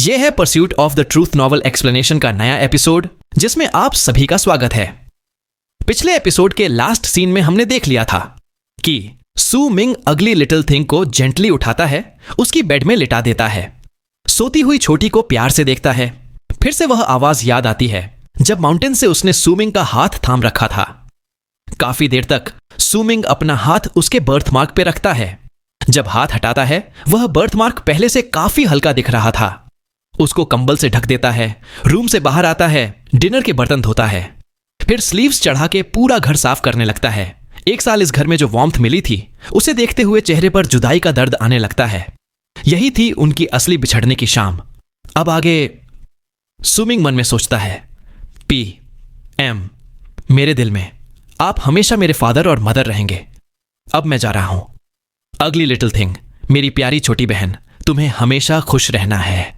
यह है pursuit of the truth novel explanation का नया एपिसोड, जिसमें आप सभी का स्वागत है। पिछले एपिसोड के लास्ट सीन में हमने देख लिया था कि सू मिंग अगली लिटिल थिंग को जेंटली उठाता है, उसकी बेड में लिटा देता है, सोती हुई छोटी को प्यार से देखता है। फिर से वह आवाज याद आती है जब माउंटेन से उसने सू मिंग का हाथ थाम रखा था। काफी देर तक सू मिंग अपना हाथ उसके बर्थमार्क पे रखता है। जब हाथ हटाता है, वह बर्थमार्क पहले से काफी हल्का दिख रहा था। उसको कंबल से ढक देता है, रूम से बाहर आता है, डिनर के बर्तन धोता है, फिर स्लीव्स चढ़ा के पूरा घर साफ करने लगता है। एक साल इस घर में जो वार्मथ मिली थी, उसे देखते हुए चेहरे पर जुदाई का दर्द आने लगता है। यही थी उनकी असली बिछड़ने की शाम। अब आगे सू मिंग मन में सोचता है, PM, मेरे दिल में आप हमेशा मेरे फादर और मदर रहेंगे। अब मैं जा रहा हूं। अगली लिटिल थिंग, मेरी प्यारी छोटी बहन, तुम्हें हमेशा खुश रहना है।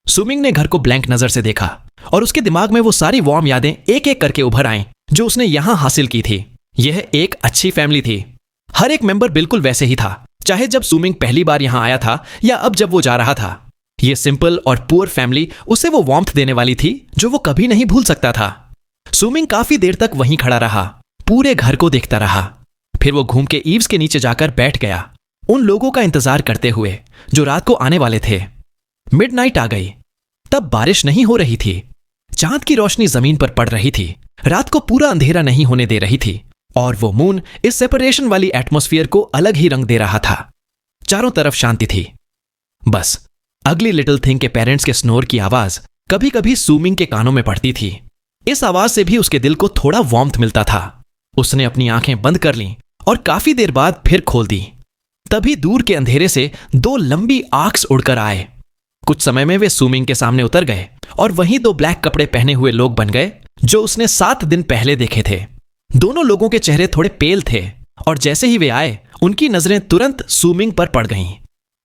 सू मिंग ने घर को ब्लैंक नजर से देखा और उसके दिमाग में वो सारी वार्म यादें एक एक करके उभर आईं जो उसने यहां हासिल की थी। यह एक अच्छी फैमिली थी। हर एक मेंबर बिल्कुल वैसे ही था, चाहे जब सू मिंग पहली बार यहां आया था या अब जब वो जा रहा था। यह सिंपल और पुअर फैमिली उसे वो वार्मथ देने वाली थी जो वो कभी नहीं भूल सकता था। सू मिंग काफी देर तक वहीं खड़ा रहा, पूरे घर को देखता रहा। फिर वो घूम के ईव्स के नीचे जाकर बैठ गया, उन लोगों का इंतजार करते हुए जो रात को आने वाले थे। मिडनाइट आ गई। तब बारिश नहीं हो रही थी, चांद की रोशनी जमीन पर पड़ रही थी, रात को पूरा अंधेरा नहीं होने दे रही थी, और वो मून इस सेपरेशन वाली एटमॉस्फेयर को अलग ही रंग दे रहा था। चारों तरफ शांति थी। बस अगली लिटिल थिंग के पेरेंट्स के स्नोर की आवाज कभी कभी सू मिंग के कानों में पड़ती थी। इस आवाज से भी उसके दिल को थोड़ा वार्मथ मिलता था। उसने अपनी आंखें बंद कर लीं और काफी देर बाद फिर खोल दी। तभी दूर के अंधेरे से दो लंबी आर्क्स उड़कर आए। कुछ समय में वे सू मिंग के सामने उतर गए और वहीं दो ब्लैक कपड़े पहने हुए लोग बन गए जो उसने 7 दिन पहले देखे थे। दोनों लोगों के चेहरे थोड़े पेल थे और जैसे ही वे आए, उनकी नजरें तुरंत सू मिंग पर पड़ गईं।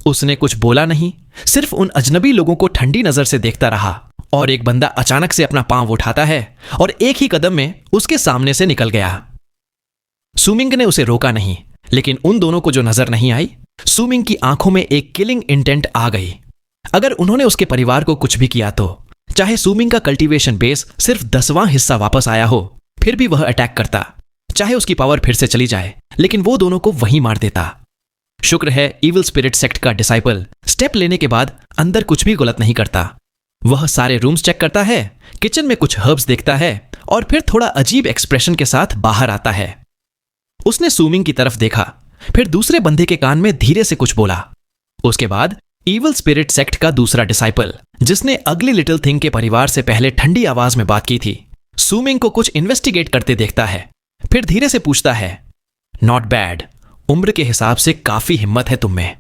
उसने कुछ बोला नहीं, सिर्फ उन अजनबी लोगों को ठंडी नजर से देखता रहा। और एक बंदा अचानक से अपना पांव उठाता है और एक ही कदम में उसके सामने से निकल गया। सू मिंग ने उसे रोका नहीं, लेकिन उन दोनों को जो नजर नहीं आई, सू मिंग की आंखों में एक किलिंग इंटेंट आ गई। अगर उन्होंने उसके परिवार को कुछ भी किया तो, चाहे सू मिंग का कल्टीवेशन बेस सिर्फ 10वां हिस्सा वापस आया हो, फिर भी वह अटैक करता। चाहे उसकी पावर फिर से चली जाए, लेकिन वो दोनों को वहीं मार देता। शुक्र है इविल स्पिरिट सेक्ट का डिसाइपल स्टेप लेने के बाद अंदर कुछ भी गलत नहीं करता। वह सारे रूम्स चेक करता है, किचन में कुछ हर्ब्स देखता है और फिर थोड़ा अजीब एक्सप्रेशन के साथ बाहर आता है। उसने सू मिंग की तरफ देखा, फिर दूसरे बंदे के कान में धीरे से कुछ बोला। उसके बाद इविल स्पिरिट सेक्ट का दूसरा डिसाइपल, जिसने अगली लिटिल थिंग के परिवार से पहले ठंडी आवाज में बात की थी, सू मिंग को कुछ इन्वेस्टिगेट करते देखता है। फिर धीरे से पूछता है, नॉट बैड, उम्र के हिसाब से काफी हिम्मत है तुम में।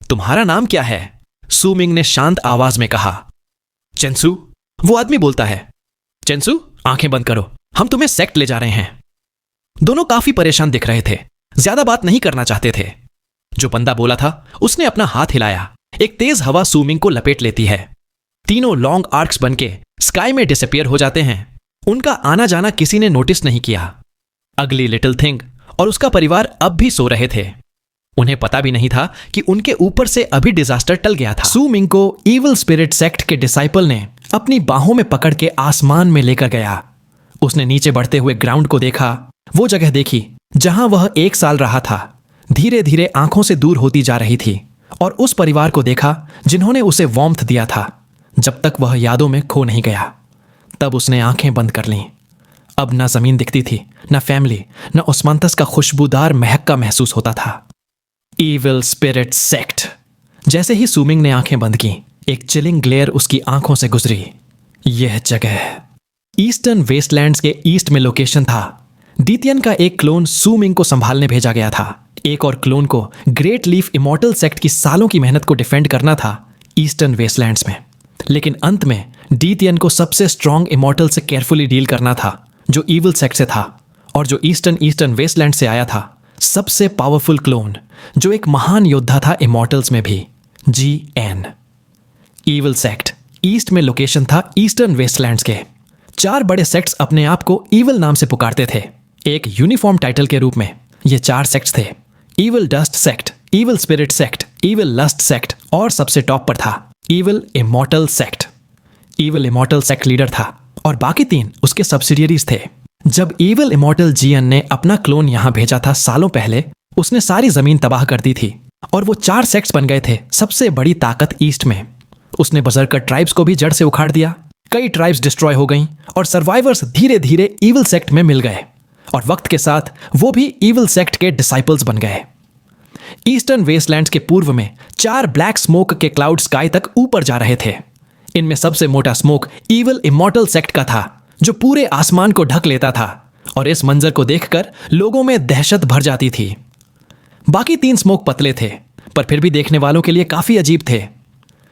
तुम्हारा नाम क्या है? सू मिंग ने शांत आवाज में कहा। चेंसू, वो आदमी बोलता है। चेंसू, आंखें बंद करो, हम तुम्हें सेक्ट ले जा रहे हैं। दोनों काफी परेशान दिख रहे थे, ज्यादा बात नहीं करना चाहते थे। जो बंदा बोला था उसने अपना हाथ हिलाया। एक तेज हवा सू मिंग को लपेट लेती है। तीनों लॉन्ग आर्क्स बनके स्काई में डिसअपीयर हो जाते हैं। उनका आना जाना किसी ने नोटिस नहीं किया। अगली लिटिल थिंग और उसका परिवार अब भी सो रहे थे। उन्हें पता भी नहीं था कि उनके ऊपर से अभी डिजास्टर टल गया था। सू मिंग को इविल स्पिरिट सेक्ट के डिसाइपल ने अपनी बाहों में पकड़ के आसमान में लेकर गया। उसने नीचे बढ़ते हुए ग्राउंड को देखा, वो जगह देखी जहां वह 1 साल रहा था। धीरे धीरे आंखों से दूर होती जा रही थी, और उस परिवार को देखा जिन्होंने उसे वार्मथ दिया था जब तक वह यादों में खो नहीं गया। तब उसने आंखें बंद कर लीं। अब ना जमीन दिखती थी, ना फैमिली, ना ओस्मांतस का खुशबूदार महक का महसूस होता था। Evil spirit sect. जैसे ही सू मिंग ने आंखें बंद की, एक चिलिंग ग्लेयर उसकी आंखों से गुजरी। यह जगह ईस्टर्न वेस्टलैंड्स के ईस्ट में लोकेशन था। डीतियन का एक क्लोन सू मिंग को संभालने भेजा गया था। एक और क्लोन को ग्रेट लीफ इमॉर्टल सेक्ट की सालों की मेहनत को डिफेंड करना था ईस्टर्न वेस्टलैंड्स में। लेकिन अंत में डीतियन को सबसे स्ट्रॉन्ग इमॉर्टल से केयरफुली डील करना था, जो इविल सेक्ट से था और जो ईस्टर्न वेस्टलैंड से आया था। सबसे पावरफुल क्लोन, जो एक महान योद्धा था इमॉर्टल्स में भी, GN। इविल सेक्ट ईस्ट में लोकेशन था ईस्टर्न वेस्टलैंड्स के। 4 बड़े सेक्ट्स अपने आप को इविल नाम से पुकारते थे, एक यूनिफॉर्म टाइटल के रूप में। ये 4 सेक्ट्स थे, evil dust sect, evil spirit sect, evil lust sect और सबसे टॉप पर था evil immortal sect. Evil immortal sect leader था और बाकी 3 उसके सब्सिडियरीज थे। जब ईविल इमॉर्टल जियन ने अपना क्लोन यहां भेजा था सालों पहले, उसने सारी जमीन तबाह कर दी थी और वो 4 सेक्ट्स बन गए थे, सबसे बड़ी ताकत ईस्ट में। उसने बजरकर ट्राइब्स को भी जड़ से उखाड़ दिया। कई ट्राइब्स डिस्ट्रॉय हो गईं और सर्वाइवर्स धीरे धीरे ईविल सेक्ट में मिल गए और वक्त के साथ वो भी ईविल सेक्ट के डिसाइपल्स बन गए। ईस्टर्न वेस्टलैंड्स के पूर्व में 4 ब्लैक स्मोक के क्लाउड स्काई तक ऊपर जा रहे थे। इनमें सबसे मोटा स्मोक ईविल इमॉर्टल सेक्ट का था, जो पूरे आसमान को ढक लेता था और इस मंजर को देखकर लोगों में दहशत भर जाती थी। बाकी 3 स्मोक पतले थे, पर फिर भी देखने वालों के लिए काफी अजीब थे।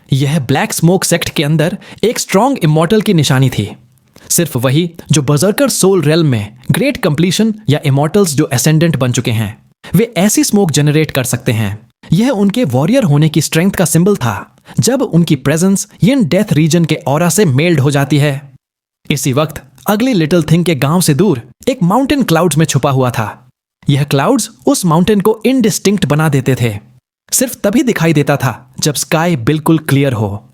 यह ब्लैक स्मोक सेक्ट के अंदर एक स्ट्रॉन्ग इमॉर्टल की निशानी थी, सिर्फ वही जो बजरकर सोल रेल्म में ग्रेट कंप्लीशन या इमॉर्टल्स जो एसेंडेंट बन चुके हैं, वे ऐसी स्मोक जनरेट कर सकते हैं। यह उनके वॉरियर होने की स्ट्रेंथ का सिंबल था, जब उनकी प्रेजेंस यिन डेथ रीजन के ऑरा से मेल्ड हो जाती है। इसी वक्त अगली लिटिल थिंग के गांव से दूर एक माउंटेन क्लाउड्स में छुपा हुआ था। यह क्लाउड्स उस माउंटेन को इनडिस्टिंक्ट बना देते थे। सिर्फ तभी दिखाई देता था जब स्काई बिल्कुल क्लियर हो।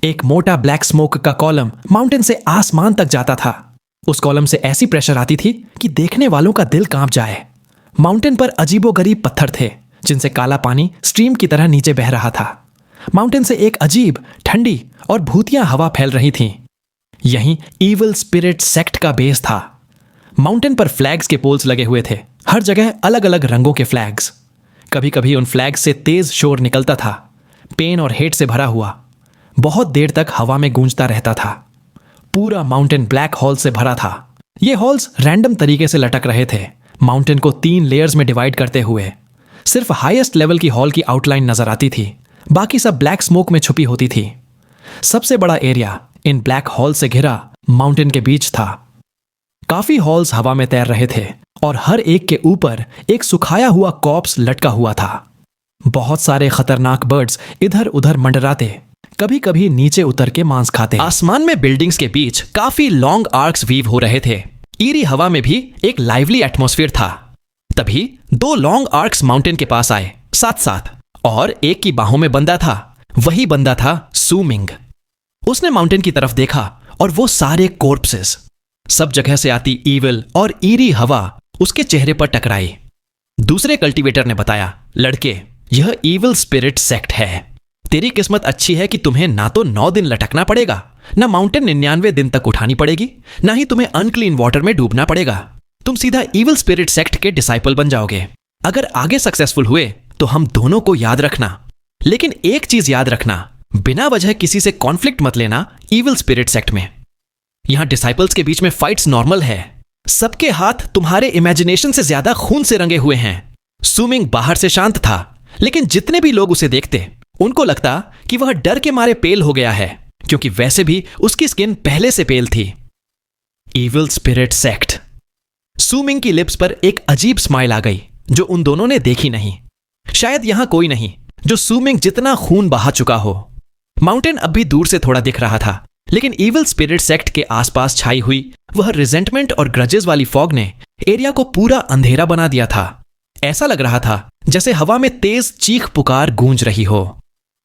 एक मोटा ब्लैक स्मोक का कॉलम माउंटेन से आसमान तक जाता था। उस कॉलम से ऐसी प्रेशर आती थी कि देखने वालों का दिल कांप जाए। माउंटेन पर अजीबोगरीब पत्थर थे, जिनसे काला पानी स्ट्रीम की तरह नीचे बह रहा था। माउंटेन से एक अजीब, ठंडी और भूतिया हवा फैल रही थी। यहीं ईविल स्पिरिट सेक्ट का बेस था। माउंटेन पर फ्लैग्स के पोल्स लगे हुए थे, हर जगह अलग अलग रंगों के फ्लैग्स। कभी कभी उन फ्लैग्स से तेज शोर निकलता था, पेन और हेट से भरा हुआ। बहुत देर तक हवा में गूंजता रहता था। पूरा माउंटेन ब्लैक हॉल से भरा था। ये हॉल्स रैंडम तरीके से लटक रहे थे, माउंटेन को 3 लेयर्स में डिवाइड करते हुए। सिर्फ हाईएस्ट लेवल की हॉल की आउटलाइन नजर आती थी, बाकी सब ब्लैक स्मोक में छुपी होती थी। सबसे बड़ा एरिया इन ब्लैक हॉल से घिरा माउंटेन के बीच था। काफी हॉल्स हवा में तैर रहे थे और हर एक के ऊपर एक सुखाया हुआ कॉर्प्स लटका हुआ था। बहुत सारे खतरनाक बर्ड्स इधर उधर मंडराते, कभी कभी नीचे उतर के मांस खाते। आसमान में बिल्डिंग्स के बीच काफी लॉन्ग आर्क्स वीव हो रहे थे। ईरी हवा में भी एक लाइवली एटमॉस्फेयर था। तभी 2 लॉन्ग आर्क्स माउंटेन के पास आए साथ साथ, और एक की बाहों में बंधा था। वही बंदा था सू मिंग। उसने माउंटेन की तरफ देखा और वो सारे कॉर्प्सेस, सब जगह से आती ईविल और ईरी हवा उसके चेहरे पर टकराई। दूसरे कल्टीवेटर ने बताया, लड़के, यह ईविल स्पिरिट सेक्ट है। तेरी किस्मत अच्छी है कि तुम्हें ना तो 9 दिन लटकना पड़ेगा, ना माउंटेन 99 दिन तक उठानी पड़ेगी, ना ही तुम्हें अनक्लीन वाटर में डूबना पड़ेगा। तुम सीधा ईविल स्पिरिट सेक्ट के डिसाइपल बन जाओगे। अगर आगे सक्सेसफुल हुए तो हम दोनों को याद रखना, लेकिन एक चीज याद रखना, बिना वजह किसी से कॉन्फ्लिक्ट मत लेना ईविल स्पिरिट सेक्ट में। यहां डिसाइपल्स के बीच में फाइट्स नॉर्मल है। सबके हाथ तुम्हारे इमेजिनेशन से ज्यादा खून से रंगे हुए हैं। सू मिंग बाहर से शांत था, लेकिन जितने भी लोग उसे देखते उनको लगता कि वह डर के मारे पेल हो गया है, क्योंकि वैसे भी उसकी स्किन पहले से पेल थी। Evil spirit sect. Su Ming की लिप्स पर एक अजीब स्माइल आ गई, जो उन दोनों ने देखी नहीं। शायद यहां कोई नहीं जो सू मिंग जितना खून बहा चुका हो। माउंटेन अब भी दूर से थोड़ा दिख रहा था, लेकिन ईविल स्पिरिट सेक्ट के आसपास छाई हुई वह रिजेंटमेंट और ग्रजेस वाली फॉग ने एरिया को पूरा अंधेरा बना दिया था। ऐसा लग रहा था जैसे हवा में तेज चीख पुकार गूंज रही हो।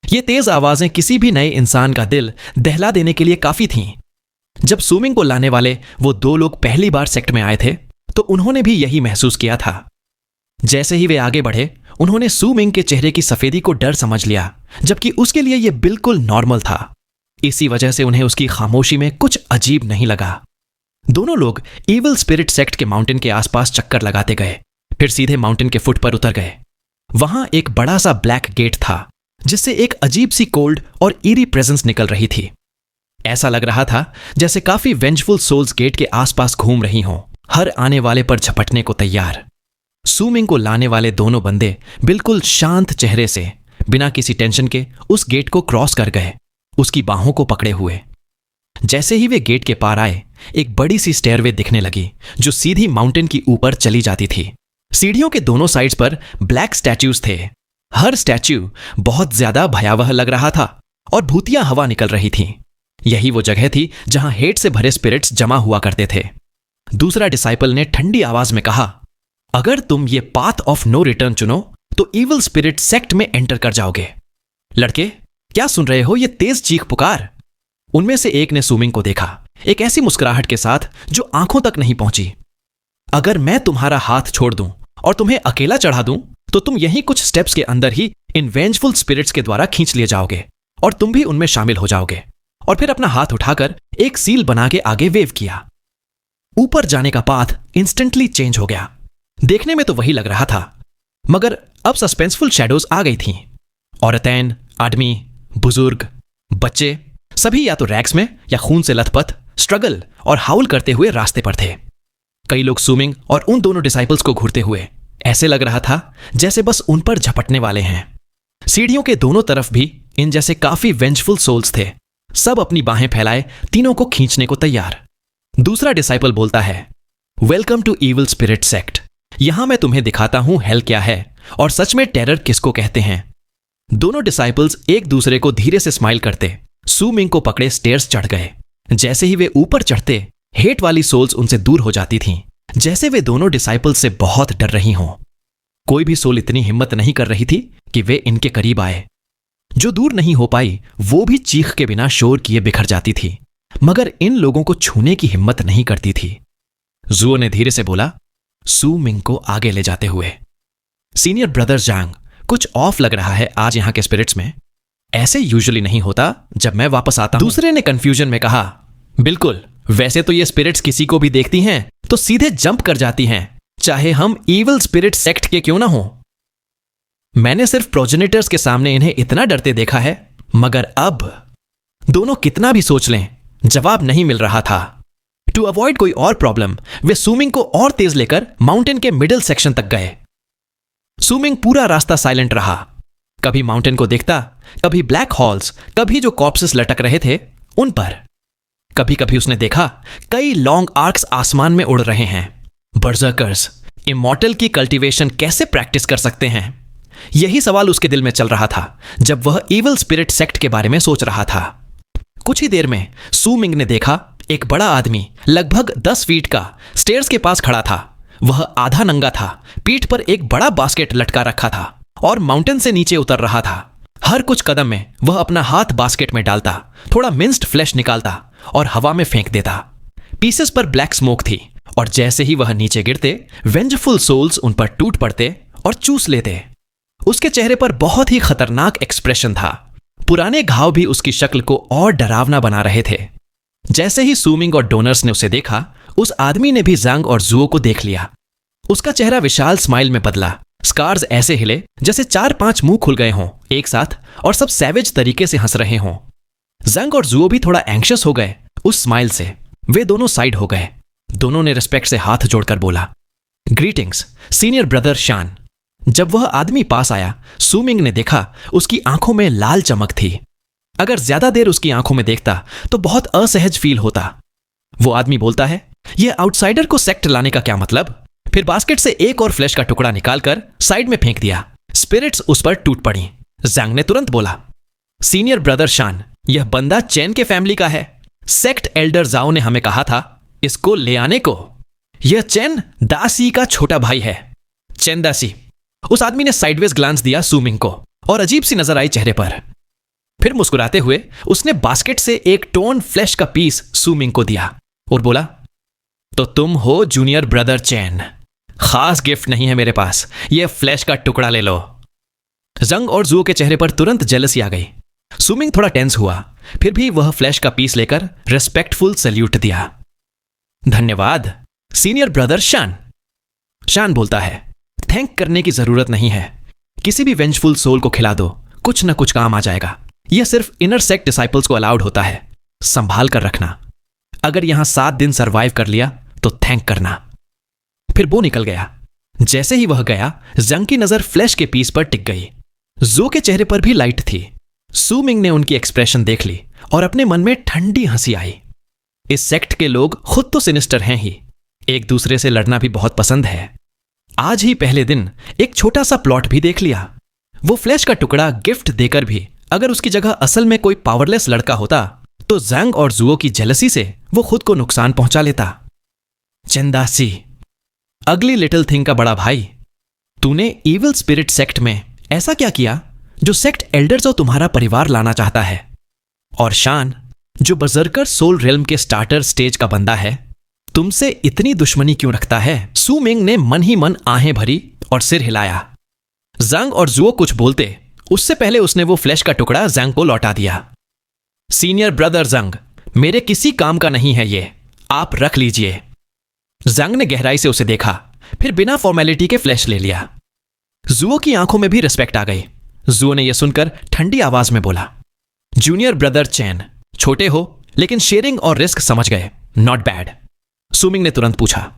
ये तेज आवाजें किसी भी नए इंसान का दिल दहला देने के लिए काफी थीं। जब सू मिंग को लाने वाले वो 2 लोग पहली बार सेक्ट में आए थे, तो उन्होंने भी यही महसूस किया था। जैसे ही वे आगे बढ़े, उन्होंने सू मिंग के चेहरे की सफेदी को डर समझ लिया, जबकि उसके लिए यह बिल्कुल नॉर्मल था। इसी वजह से उन्हें उसकी खामोशी में कुछ अजीब नहीं लगा। दोनों लोग ईविल स्पिरिट सेक्ट के माउंटेन के आसपास चक्कर लगाते गए, फिर सीधे माउंटेन के फुट पर उतर गए। वहां एक बड़ा सा ब्लैक गेट था, जिससे एक अजीब सी कोल्ड और ईरी प्रेजेंस निकल रही थी। ऐसा लग रहा था जैसे काफी वेंजफुल सोल्स गेट के आसपास घूम रही हों, हर आने वाले पर झपटने को तैयार। सू मिंग को लाने वाले दोनों बंदे बिल्कुल शांत चेहरे से, बिना किसी टेंशन के उस गेट को क्रॉस कर गए, उसकी बाहों को पकड़े हुए। जैसे ही वे गेट के पार आए, एक बड़ी सी स्टेयरवे दिखने लगी, जो सीधी माउंटेन की ऊपर चली जाती थी। सीढ़ियों के दोनों साइड्स पर ब्लैक स्टैच्यूज थे। हर स्टैच्यू बहुत ज्यादा भयावह लग रहा था और भूतिया हवा निकल रही थी। यही वो जगह थी जहां हेट से भरे स्पिरिट्स जमा हुआ करते थे। दूसरा डिसाइपल ने ठंडी आवाज में कहा, अगर तुम ये पाथ ऑफ नो रिटर्न चुनो तो ईविल स्पिरिट सेक्ट में एंटर कर जाओगे। लड़के, क्या सुन रहे हो ये तेज चीख पुकार? उनमें से एक ने सुमिंग को देखा, एक ऐसी मुस्कुराहट के साथ जो आंखों तक नहीं पहुंची। अगर मैं तुम्हारा हाथ छोड़ दूं और तुम्हें अकेला चढ़ा दूं तो तुम यहीं कुछ स्टेप्स के अंदर ही इन वेंजफुल स्पिरिट्स के द्वारा खींच लिए जाओगे और तुम भी उनमें शामिल हो जाओगे। और फिर अपना हाथ उठाकर एक सील बना के आगे वेव किया। ऊपर जाने का पाथ इंस्टेंटली चेंज हो गया। देखने में तो वही लग रहा था, मगर अब सस्पेंसफुल शैडोज आ गई थीं। औरतें, आदमी, बुजुर्ग, बच्चे सभी या तो रैक्स में या खून से लथपथ स्ट्रगल और हाउल करते हुए रास्ते पर थे। कई लोग सुमिंग और उन दोनों डिसाइपल्स को घूरते हुए ऐसे लग रहा था जैसे बस उन पर झपटने वाले हैं। सीढ़ियों के दोनों तरफ भी इन जैसे काफी वेंजफुल सोल्स थे, सब अपनी बाहें फैलाए तीनों को खींचने को तैयार। दूसरा डिसाइपल बोलता है, welcome to evil spirit sect. यहां मैं तुम्हें दिखाता हूं हेल क्या है और सच में टेरर किसको कहते हैं। दोनों डिसाइपल्स एक दूसरे को धीरे से स्माइल करते सुमिंग को पकड़े स्टेयर्स चढ़ गए। जैसे ही वे ऊपर चढ़ते, हेट वाली सोल्स उनसे दूर हो जाती थीं, जैसे वे दोनों डिसाइपल्स से बहुत डर रही हों। कोई भी सोल इतनी हिम्मत नहीं कर रही थी कि वे इनके करीब आए। जो दूर नहीं हो पाई वो भी चीख के बिना शोर किए बिखर जाती थी, मगर इन लोगों को छूने की हिम्मत नहीं करती थी। जुओ ने धीरे से बोला, सू मिंग को आगे ले जाते हुए। सीनियर ब्रदर जांग, कुछ ऑफ लग रहा है आज यहां के स्पिरिट्स में। ऐसे यूजुअली नहीं होता जब मैं वापस आता हूं। दूसरे ने कंफ्यूजन में कहा, बिल्कुल, वैसे तो ये स्पिरिट्स किसी को भी देखती हैं तो सीधे जंप कर जाती हैं, चाहे हम इविल स्पिरिट सेक्ट के क्यों ना हो। मैंने सिर्फ प्रोजेनिटर्स के सामने इन्हें इतना डरते देखा है, मगर अब दोनों कितना भी सोच लें जवाब नहीं मिल रहा था। टू अवॉइड कोई और प्रॉब्लम वे सुमिंग को और तेज लेकर माउंटेन के मिडिल सेक्शन तक गए। सुमिंग पूरा रास्ता साइलेंट रहा। कभी माउंटेन को देखता, कभी ब्लैक हॉल्स, कभी जो कॉर्प्सेस लटक रहे थे उन पर। कभी कभी उसने देखा कई लॉन्ग आर्क्स आसमान में उड़ रहे हैं। बर्जर्कर्स इमॉर्टल की कल्टीवेशन कैसे प्रैक्टिस कर सकते हैं? यही सवाल उसके दिल में चल रहा था जब वह इविल स्पिरिट सेक्ट के बारे में सोच रहा था। कुछ ही देर में सू मिंग ने देखा एक बड़ा आदमी लगभग 10 फीट का स्टेयर्स के पास खड़ा था। वह आधा नंगा था, पीठ पर एक बड़ा बास्केट लटका रखा था और माउंटेन से नीचे उतर रहा था। हर कुछ कदम में वह अपना हाथ बास्केट में डालता, थोड़ा मिंस्ड फ्लैश निकालता और हवा में फेंक देता। पीसेस पर ब्लैक स्मोक थी और जैसे ही वह नीचे गिरते, वेंजफुल सोल्स उन पर टूट पड़ते और चूस लेते। उसके चेहरे पर बहुत ही खतरनाक एक्सप्रेशन था। पुराने घाव भी उसकी शक्ल को और डरावना बना रहे थे। जैसे ही सुमिंग और डोनर्स ने उसे देखा, उस आदमी ने भी जांग और जुओ को देख लिया। उसका चेहरा विशाल स्माइल में बदला। स्कार्स ऐसे हिले जैसे 4-5 मुंह खुल गए हों एक साथ और सब सैवेज तरीके से हंस रहे हों। जंग और जुओ भी थोड़ा एंग्शियस हो गए उस स्माइल से। वे दोनों साइड हो गए। दोनों ने रिस्पेक्ट से हाथ जोड़कर बोला, ग्रीटिंग्स सीनियर ब्रदर शान। जब वह आदमी पास आया, सुमिंग ने देखा उसकी आंखों में लाल चमक थी। अगर ज्यादा देर उसकी आंखों में देखता तो बहुत असहज फील होता। वो आदमी बोलता है, यह आउटसाइडर को सेक्ट लाने का क्या मतलब? फिर बास्केट से एक और फ्लैश का टुकड़ा निकालकर साइड में फेंक दिया। स्पिरिट्स उस पर टूट पड़ी। जांग ने तुरंत बोला, सीनियर ब्रदर शान, यह बंदा चैन के फैमिली का है। सेक्ट एल्डर जाओ ने हमें कहा था इसको ले आने को। यह चैन दासी का छोटा भाई है। चैन दासी। उस आदमी ने साइडवेज ग्लांस दिया सुमिंग को और अजीब सी नजर आई चेहरे पर। फिर मुस्कुराते हुए उसने बास्केट से एक टोन फ्लैश का पीस सुमिंग को दिया और बोला, तो तुम हो जूनियर ब्रदर चैन। खास गिफ्ट नहीं है मेरे पास, यह फ्लैश का टुकड़ा ले लो। जंग और जुओ के चेहरे पर तुरंत जेलसी आ गई। सुमिंग थोड़ा टेंस हुआ, फिर भी वह फ्लैश का पीस लेकर रेस्पेक्टफुल सैल्यूट दिया। धन्यवाद सीनियर ब्रदर शान। शान बोलता है, थैंक करने की जरूरत नहीं है। किसी भी वेंजफुल सोल को खिला दो, कुछ ना कुछ काम आ जाएगा। यह सिर्फ इनर सेक्ट डिसाइपल्स को अलाउड होता है। संभाल कर रखना। अगर यहां 7 दिन सरवाइव कर लिया तो थैंक करना। फिर वो निकल गया। जैसे ही वह गया, जंग की नजर फ्लैश के पीस पर टिक गई। जो के चेहरे पर भी लाइट थी। सुमिंग ने उनकी एक्सप्रेशन देख ली और अपने मन में ठंडी हंसी आई। इस सेक्ट के लोग खुद तो सिनिस्टर हैं ही, एक दूसरे से लड़ना भी बहुत पसंद है। आज ही पहले दिन एक छोटा सा प्लॉट भी देख लिया। वो फ्लैश का टुकड़ा गिफ्ट देकर भी अगर उसकी जगह असल में कोई पावरलेस लड़का होता तो जंग और जुओ की जेलसी से वो खुद को नुकसान पहुंचा लेता। चंदासी, अगली लिटिल थिंग का बड़ा भाई, तूने इविल स्पिरिट सेक्ट में ऐसा क्या किया जो सेक्ट एल्डर्स और तुम्हारा परिवार लाना चाहता है, और शान, जो बर्जर्कर सोल रेल्म के स्टार्टर स्टेज का बंदा है, तुमसे इतनी दुश्मनी क्यों रखता है? सू मिंग ने मन ही मन आहें भरी और सिर हिलाया। जंग और जुओ कुछ बोलते उससे पहले उसने वो फ्लैश का टुकड़ा जंग को लौटा दिया। सीनियर ब्रदर जंग, मेरे किसी काम का नहीं है ये, आप रख लीजिए। जंग ने गहराई से उसे देखा, फिर बिना फॉर्मेलिटी के फ्लैश ले लिया। जुओ की आंखों में भी रिस्पेक्ट आ गई। जुओ ने यह सुनकर ठंडी आवाज में बोला, जूनियर ब्रदर चैन, छोटे हो लेकिन शेयरिंग और रिस्क समझ गए, नॉट बैड। सुमिंग ने तुरंत पूछा,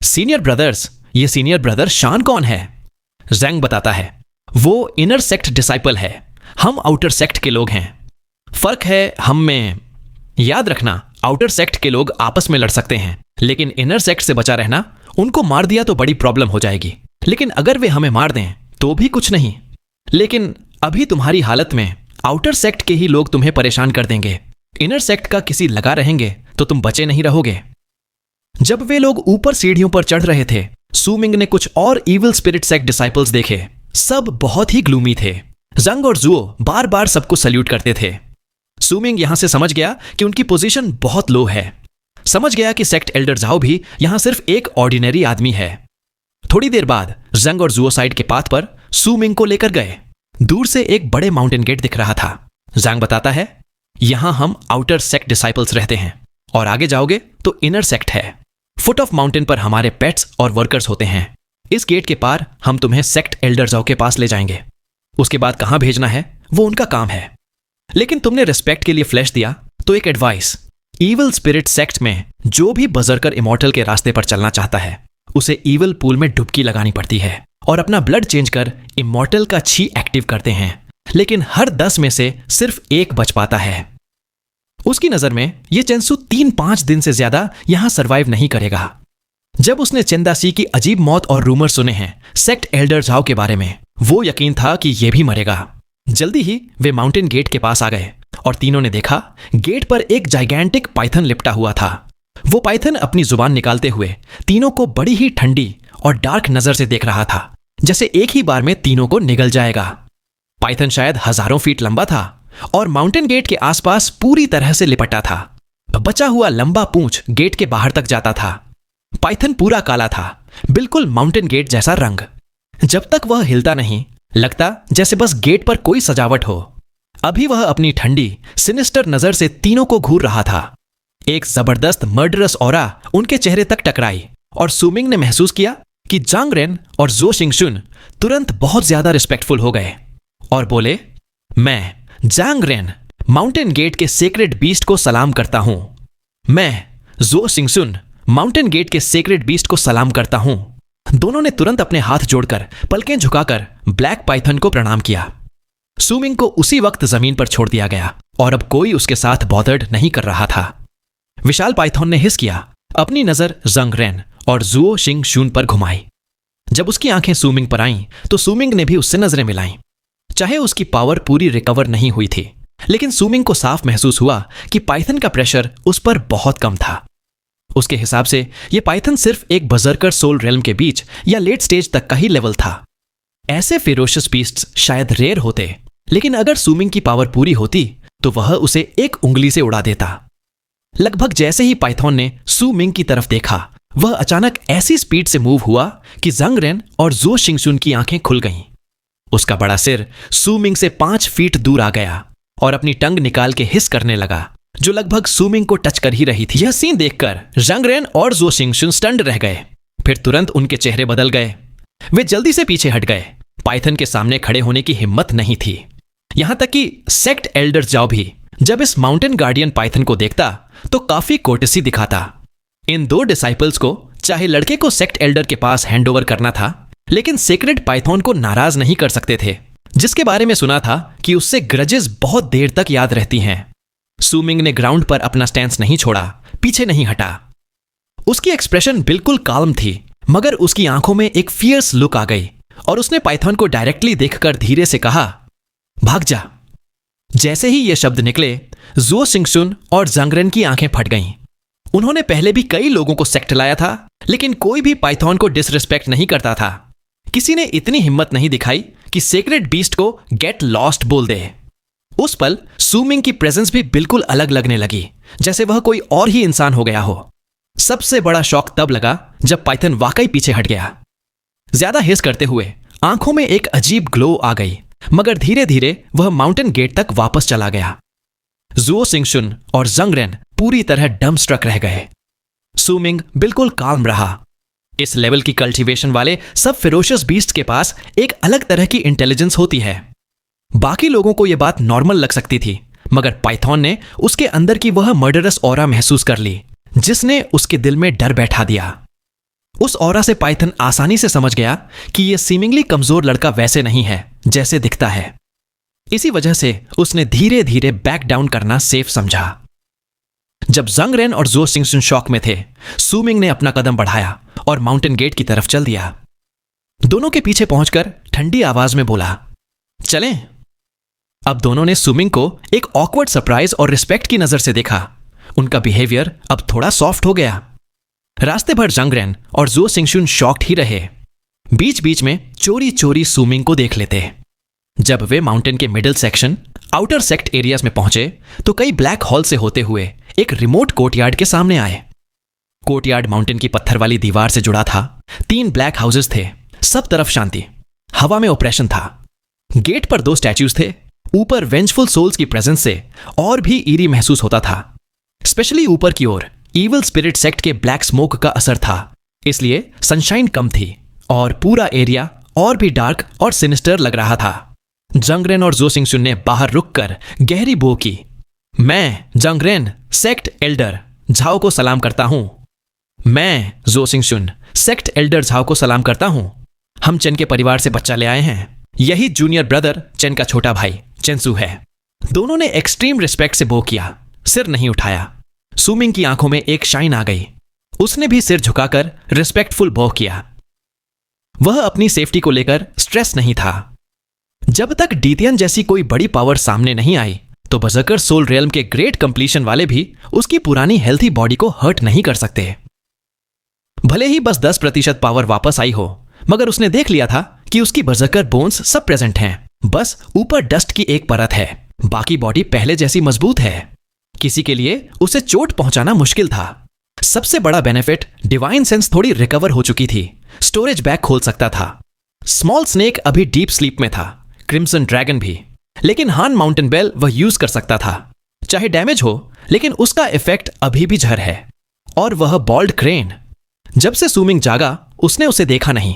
सीनियर ब्रदर्स, ये सीनियर ब्रदर शान कौन है? जैंग बताता है, वो इनर सेक्ट डिसाइपल है, हम आउटर सेक्ट के लोग हैं। फर्क है हम में। याद रखना, आउटर सेक्ट के लोग आपस में लड़ सकते हैं, लेकिन इनर सेक्ट से बचा रहना, उनको मार दिया तो बड़ी प्रॉब्लम हो जाएगी, लेकिन अगर वे हमें मार दें तो भी कुछ नहीं। लेकिन अभी तुम्हारी हालत में आउटर सेक्ट के ही लोग तुम्हें परेशान कर देंगे, इनर सेक्ट का किसी लगा रहेंगे तो तुम बचे नहीं रहोगे। जब वे लोग ऊपर सीढ़ियों पर चढ़ रहे थे, सुमिंग ने कुछ और इविल स्पिरिट सेक्ट डिसाइपल्स देखे। सब बहुत ही ग्लूमी थे। जंग और जुओ बार बार सबको सल्यूट करते थे। सुमिंग यहां से समझ गया कि उनकी पोजीशन बहुत लो है। समझ गया कि सेक्ट एल्डर जाओ भी यहां सिर्फ एक ऑर्डिनरी आदमी है। थोड़ी देर बाद जंग और जुओ साइड के पाथ पर सुमिंग को लेकर गए। दूर से एक बड़े माउंटेन गेट दिख रहा था। जंग बताता है, यहां हम आउटर सेक्ट डिसाइपल्स रहते हैं और आगे जाओगे तो इनर सेक्ट है। फुट ऑफ माउंटेन पर हमारे पेट्स और वर्कर्स होते हैं। इस गेट के पार हम तुम्हें सेक्ट एल्डर जाओ के पास ले जाएंगे। उसके बाद कहां भेजना है वो उनका काम है। लेकिन तुमने रिस्पेक्ट के लिए फ्लैश दिया तो एक एडवाइस, ईविल स्पिरिट सेक्ट में जो भी बजरकर इमॉर्टल के रास्ते पर चलना चाहता है उसे ईविल पूल में डुबकी लगानी पड़ती है और अपना ब्लड चेंज कर इमॉर्टल का छी एक्टिव करते हैं। लेकिन हर 10 में से सिर्फ एक बच पाता है। उसकी नजर में यह चेंसू 3-5 दिन से ज्यादा यहां सरवाइव नहीं करेगा। जब उसने चेंदासी की अजीब मौत और रूमर सुने हैं सेक्ट एल्डर झाओ के बारे में, वो यकीन था कि यह भी मरेगा। जल्दी ही वे माउंटेन गेट के पास आ गए और तीनों ने देखा गेट पर एक जाइगेंटिक पाइथन लिपटा हुआ था। वो पाइथन अपनी जुबान निकालते हुए तीनों को बड़ी ही ठंडी और डार्क नजर से देख रहा था, जैसे एक ही बार में तीनों को निगल जाएगा। पाइथन शायद हजारों फीट लंबा था और माउंटेन गेट के आसपास पूरी तरह से लिपटा था। बचा हुआ लंबा पूंछ गेट के बाहर तक जाता था। पाइथन पूरा काला था, बिल्कुल माउंटेन गेट जैसा रंग। जब तक वह हिलता नहीं, लगता जैसे बस गेट पर कोई सजावट हो। अभी वह अपनी ठंडी सिनिस्टर नजर से तीनों को घूर रहा था। एक जबरदस्त मर्डरस ऑरा उनके चेहरे तक टकराई और सुमिंग ने महसूस किया कि जांग रेन और जो शिंगशुन तुरंत बहुत ज्यादा रिस्पेक्टफुल हो गए और बोले, मैं जांग रेन माउंटेन गेट के सेक्रेड बीस्ट को सलाम करता हूं। मैं जो शिंगशुन माउंटेन गेट के सेक्रेड बीस्ट को सलाम करता हूं। दोनों ने तुरंत अपने हाथ जोड़कर पलकें झुकाकर ब्लैक पाइथन को प्रणाम किया। सुमिंग को उसी वक्त जमीन पर छोड़ दिया गया और अब कोई उसके साथ बॉदर्ड नहीं कर रहा था। विशाल पाइथन ने हिस किया, अपनी नजर जंग रेन और जुओ शिंग शून पर घुमाई। जब उसकी आंखें सुमिंग पर आईं तो सुमिंग ने भी उससे नजरें मिलाईं। चाहे उसकी पावर पूरी रिकवर नहीं हुई थी, लेकिन सुमिंग को साफ महसूस हुआ कि पाइथन का प्रेशर उस पर बहुत कम था। उसके हिसाब से यह पाइथन सिर्फ एक बजरकर सोल रेल्म के बीच या लेट स्टेज तक का ही लेवल था। ऐसे फेरोशियस बीस्ट्स शायद रेयर होते, लेकिन अगर सुमिंग की पावर पूरी होती तो वह उसे एक उंगली से उड़ा देता। लगभग जैसे ही पाइथन ने सुमिंग की तरफ देखा, वह अचानक ऐसी स्पीड से मूव हुआ कि जंग रेन और जो शिंगशुन की आंखें खुल गईं। उसका बड़ा सिर सुमिंग से 5 फीट दूर आ गया और अपनी टंग निकाल के हिस करने लगा, जो लगभग सुमिंग को टच कर ही रही थी। यह सीन देखकर जंग रेन और जो शिंगशुन स्टन्ड रह गए। फिर तुरंत उनके चेहरे बदल गए। वे जल्दी से पीछे हट गए। पाइथन के सामने खड़े होने की हिम्मत नहीं थी। यहां तक कि सेक्ट एल्डर जाओ भी जब इस माउंटेन गार्डियन पाइथन को देखता तो काफी कोर्टेसी दिखाता। इन 2 डिसाइपल्स को चाहे लड़के को सेक्ट एल्डर के पास हैंडओवर करना था, लेकिन सेक्रेड पाइथन को नाराज नहीं कर सकते थे, जिसके बारे में सुना था कि उससे ग्रजेस बहुत देर तक याद रहती हैं। सुमिंग ने ग्राउंड पर अपना स्टैंस नहीं छोड़ा, पीछे नहीं हटा। उसकी एक्सप्रेशन बिल्कुल काल्म थी, मगर उसकी आंखों में एक फियर्स लुक आ गई और उसने पाइथन को डायरेक्टली देखकर धीरे से कहा, भाग जा। जैसे ही ये शब्द निकले, जो शिंगशुन और जंगरेन की आंखें फट गईं। उन्होंने पहले भी कई लोगों को सेक्ट लाया था, लेकिन कोई भी पाइथन को डिसरिस्पेक्ट नहीं करता था। किसी ने इतनी हिम्मत नहीं दिखाई कि कि सेक्रेड बीस्ट को गेट लॉस्ट बोल दे। उस पल सू मिंग की प्रेजेंस भी बिल्कुल अलग लगने लगी, जैसे वह कोई और ही इंसान हो गया हो। सबसे बड़ा शॉक तब लगा जब पाइथन वाकई पीछे हट गया। ज्यादा हिस करते हुए आंखों में एक अजीब ग्लो आ गई, मगर धीरे धीरे वह माउंटेन गेट तक वापस चला गया। जुओ सिंगशुन और जंग रेन पूरी तरह डम स्ट्रक रह गए। सू मिंग बिल्कुल काल्म रहा। इस लेवल की कल्टीवेशन वाले सब फेरोशियस बीस्ट के पास एक अलग तरह की इंटेलिजेंस होती है। बाकी लोगों को यह बात नॉर्मल लग सकती थी, मगर पाइथॉन ने उसके अंदर की वह मर्डरस ऑरा महसूस कर ली, जिसने उसके दिल में डर बैठा दिया। उस ऑरा से पाइथन आसानी से समझ गया कि यह सीमिंगली कमजोर लड़का वैसे नहीं है जैसे दिखता है। इसी वजह से उसने धीरे धीरे बैक डाउन करना सेफ समझा। जब जंग रेन और जुओ सिंगशुन शॉक में थे, सू मिंग ने अपना कदम बढ़ाया और माउंटेन गेट की तरफ चल दिया। दोनों के पीछे पहुंचकर ठंडी आवाज में बोला, चलें। अब दोनों ने सू मिंग को एक ऑकवर्ड सरप्राइज और रिस्पेक्ट की नजर से देखा। उनका बिहेवियर अब थोड़ा सॉफ्ट हो गया। रास्ते भर जंग रेन और जुओ सिंगशुन शॉक्ड ही रहे। बीच बीच में चोरी चोरी सू मिंग को देख लेते। जब वे माउंटेन के middle section outer sect areas में पहुंचे तो कई ब्लैक हॉल से होते हुए एक रिमोट कोर्टयार्ड के सामने आए। कोर्टयार्ड माउंटेन की पत्थर वाली दीवार से जुड़ा था। 3 ब्लैक हाउसेस थे, सब तरफ शांति, हवा में ऑपरेशन था। गेट पर 2 स्टैच्यूज थे। ऊपर वेंजफुल सोल्स की प्रेजेंस से और भी ईरी महसूस होता था। स्पेशली ऊपर की ओर इविल स्पिरिट सेक्ट के ब्लैक स्मोक का असर था, इसलिए सनशाइन कम थी और पूरा एरिया और भी डार्क और सिनिस्टर लग रहा था। जंग रेन और जुओ सिंगशुन ने बाहर रुककर गहरी बो की। मैं जंग रेन सेक्ट एल्डर झाओ को सलाम करता हूं। मैं जुओ सिंगशुन सेक्ट एल्डर झाओ को सलाम करता हूं। हम चेन के परिवार से बच्चा ले आए हैं। यही जूनियर ब्रदर चेन का छोटा भाई चेंसू है। दोनों ने एक्सट्रीम रिस्पेक्ट से बो किया, सिर नहीं उठाया। सू मिंग की आंखों में एक शाइन आ गई। उसने भी सिर झुकाकर रिस्पेक्टफुल बो किया। वह अपनी सेफ्टी को लेकर स्ट्रेस नहीं था। जब तक डीतियन जैसी कोई बड़ी पावर सामने नहीं आई तो बर्सर्कर सोल रियल्म के ग्रेट कंप्लीशन वाले भी उसकी पुरानी हेल्थी बॉडी को हर्ट नहीं कर सकते। भले ही बस 10% पावर वापस आई हो, मगर उसने देख लिया था कि उसकी बर्सर्कर बोन्स सब प्रेजेंट हैं। बस ऊपर डस्ट की एक परत है, बाकी बॉडी पहले जैसी मजबूत है। किसी के लिए उसे चोट पहुंचाना मुश्किल था। सबसे बड़ा बेनिफिट, डिवाइन सेंस थोड़ी रिकवर हो चुकी थी। स्टोरेज बैग खोल सकता था। स्मॉल स्नेक अभी डीप स्लीप में था, क्रिम्सन ड्रैगन भी, लेकिन हान माउंटेन बेल वह यूज कर सकता था। चाहे डैमेज हो, लेकिन उसका इफेक्ट अभी भी झर है। और वह बॉल्ड क्रेन, जब से सू मिंग जागा उसने उसे देखा नहीं।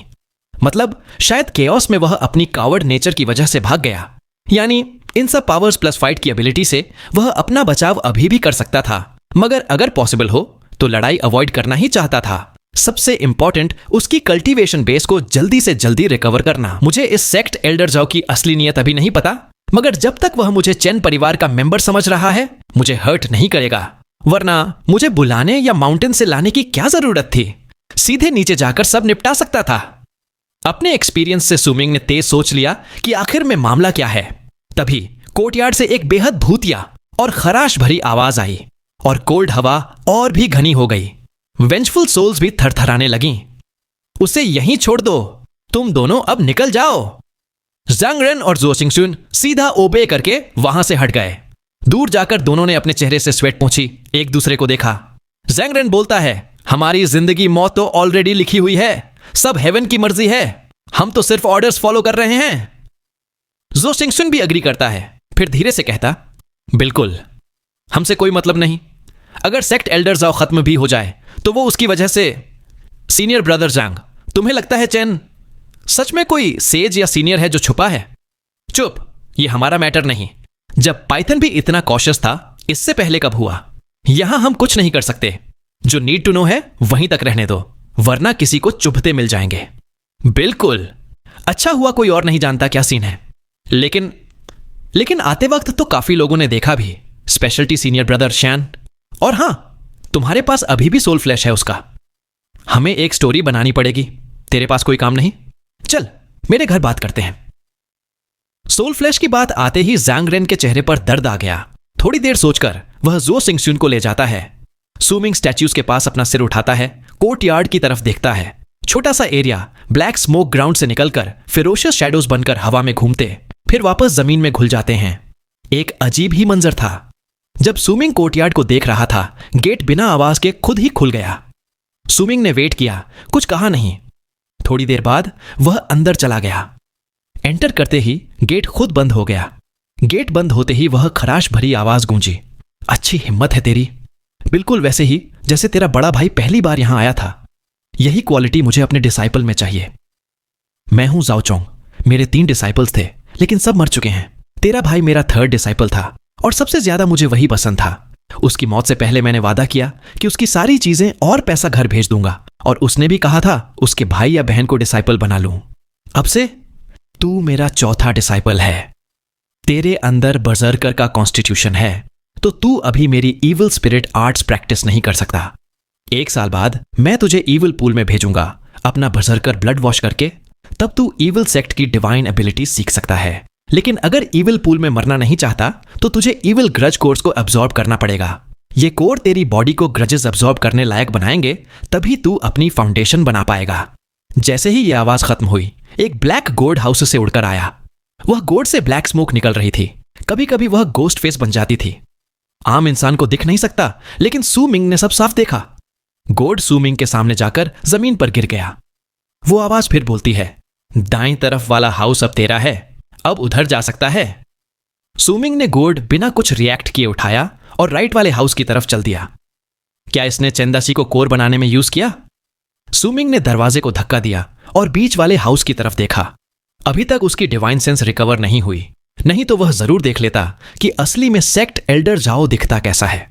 मतलब शायद केओस में वह अपनी कावर्ड नेचर की वजह से भाग गया। यानी इन सब पावर्स प्लस फाइट की एबिलिटी से वह अपना बचाव अभी भी कर सकता था, मगर अगर पॉसिबल हो तो लड़ाई अवॉइड करना ही चाहता था। सबसे इंपॉर्टेंट उसकी कल्टीवेशन बेस को जल्दी से जल्दी रिकवर करना। मुझे इस सेक्ट एल्डर जाओ की असली नियत अभी नहीं पता, मगर जब तक वह मुझे चेन परिवार का मेंबर समझ रहा है, मुझे हर्ट नहीं करेगा। वरना मुझे बुलाने या माउंटेन से लाने की क्या जरूरत थी? सीधे नीचे जाकर सब निपटा सकता था। अपने एक्सपीरियंस से सू मिंग ने तेज सोच लिया कि आखिर में मामला क्या है। तभी कोर्टयार्ड से एक बेहद भूतिया और खराश भरी आवाज आई और कोल्ड हवा और भी घनी हो गई। वेंजफुल सोल्स भी थरथराने लगीं। उसे यहीं छोड़ दो, तुम दोनों अब निकल जाओ। जंग रेन और जुओ सिंगशुन सीधा ओबे करके वहां से हट गए। दूर जाकर दोनों ने अपने चेहरे से स्वेट पोंछी, एक दूसरे को देखा। जंग रेन बोलता है, हमारी जिंदगी मौत तो ऑलरेडी लिखी हुई है, सब हेवन की मर्जी है, हम तो सिर्फ ऑर्डर्स फॉलो कर रहे हैं। जुओ सिंगशुन भी अग्री करता है, फिर धीरे से कहता, बिल्कुल, हमसे कोई मतलब नहीं। अगर सेक्ट एल्डर जाओ खत्म भी हो जाए तो वो उसकी वजह से। सीनियर ब्रदर जांग, तुम्हें लगता है चेन सच में कोई सेज या सीनियर है जो छुपा है? चुप, ये हमारा मैटर नहीं। जब पाइथन भी इतना कॉशियस था, इससे पहले कब हुआ? यहां हम कुछ नहीं कर सकते। जो नीड टू नो है वहीं तक रहने दो, वरना किसी को चुभते मिल जाएंगे। बिल्कुल, अच्छा हुआ कोई और नहीं जानता क्या सीन है। लेकिन आते वक्त तो काफी लोगों ने देखा भी, स्पेशलिटी सीनियर ब्रदर शैन। और हां, तुम्हारे पास अभी भी सोल फ्लैश है उसका। हमें एक स्टोरी बनानी पड़ेगी। तेरे पास कोई काम नहीं? चल मेरे घर बात करते हैं। सोल फ्लैश की बात आते ही जैंग रेन के चेहरे पर दर्द आ गया। थोड़ी देर सोचकर वह जुओ सिंगशुन को ले जाता है। सू मिंग स्टैच्यूज के पास अपना सिर उठाता है, कोर्टयार्ड की तरफ देखता है। छोटा सा एरिया ब्लैक स्मोक ग्राउंड से निकलकर फेरोशियस शैडोज बनकर हवा में घूमते फिर वापस जमीन में घुल जाते हैं। एक अजीब ही मंजर था। जब सुमिंग कोर्टयार्ड को देख रहा था, गेट बिना आवाज के खुद ही खुल गया। सुमिंग ने वेट किया, कुछ कहा नहीं। थोड़ी देर बाद वह अंदर चला गया। एंटर करते ही गेट खुद बंद हो गया। गेट बंद होते ही वह खराश भरी आवाज गूंजी, अच्छी हिम्मत है तेरी, बिल्कुल वैसे ही जैसे तेरा बड़ा भाई पहली बार यहां आया था। यही क्वालिटी मुझे अपने डिसाइपल में चाहिए। मैं हूं जाओ चोंग, मेरे 3 डिसाइपल्स थे लेकिन सब मर चुके हैं। तेरा भाई मेरा 3rd डिसाइपल था और सबसे ज्यादा मुझे वही पसंद था। उसकी मौत से पहले मैंने वादा किया कि उसकी सारी चीजें और पैसा घर भेज दूंगा, और उसने भी कहा था उसके भाई या बहन को डिसाइपल बना लूं। अब से तू मेरा 4था डिसाइपल है। तेरे अंदर बर्जर्कर का कॉन्स्टिट्यूशन है, तो तू अभी मेरी ईविल स्पिरिट आर्ट्स प्रैक्टिस नहीं कर सकता। 1 साल बाद मैं तुझे ईविल पूल में भेजूंगा अपना बर्जर्कर ब्लड वॉश करके, तब तू ईविल सेक्ट की डिवाइन एबिलिटी सीख सकता है। लेकिन अगर ईविल पूल में मरना नहीं चाहता तो तुझे ईविल ग्रज कोर्स को एब्जॉर्ब करना पड़ेगा। ये कोर तेरी बॉडी को ग्रजेस एब्जॉर्ब करने लायक बनाएंगे, तभी तू अपनी फाउंडेशन बना पाएगा। जैसे ही यह आवाज खत्म हुई, एक ब्लैक गोर्ड हाउस से उड़कर आया। वह गोर्ड से ब्लैक स्मोक निकल रही थी। कभी कभी वह गोस्ट फेस बन जाती थी। आम इंसान को दिख नहीं सकता, लेकिन सू मिंग ने सब साफ देखा। गोर्ड सू मिंग के सामने जाकर जमीन पर गिर गया। वो आवाज फिर बोलती है, दाईं तरफ वाला हाउस अब तेरा है, अब उधर जा सकता है। सू मिंग ने गोर्ड बिना कुछ रिएक्ट किए उठाया और राइट वाले हाउस की तरफ चल दिया। क्या इसने चेंदासी को कोर बनाने में यूज किया? सू मिंग ने दरवाजे को धक्का दिया और बीच वाले हाउस की तरफ देखा। अभी तक उसकी डिवाइन सेंस रिकवर नहीं हुई, नहीं तो वह जरूर देख लेता कि असली में सेक्ट एल्डर जाओ दिखता कैसा है।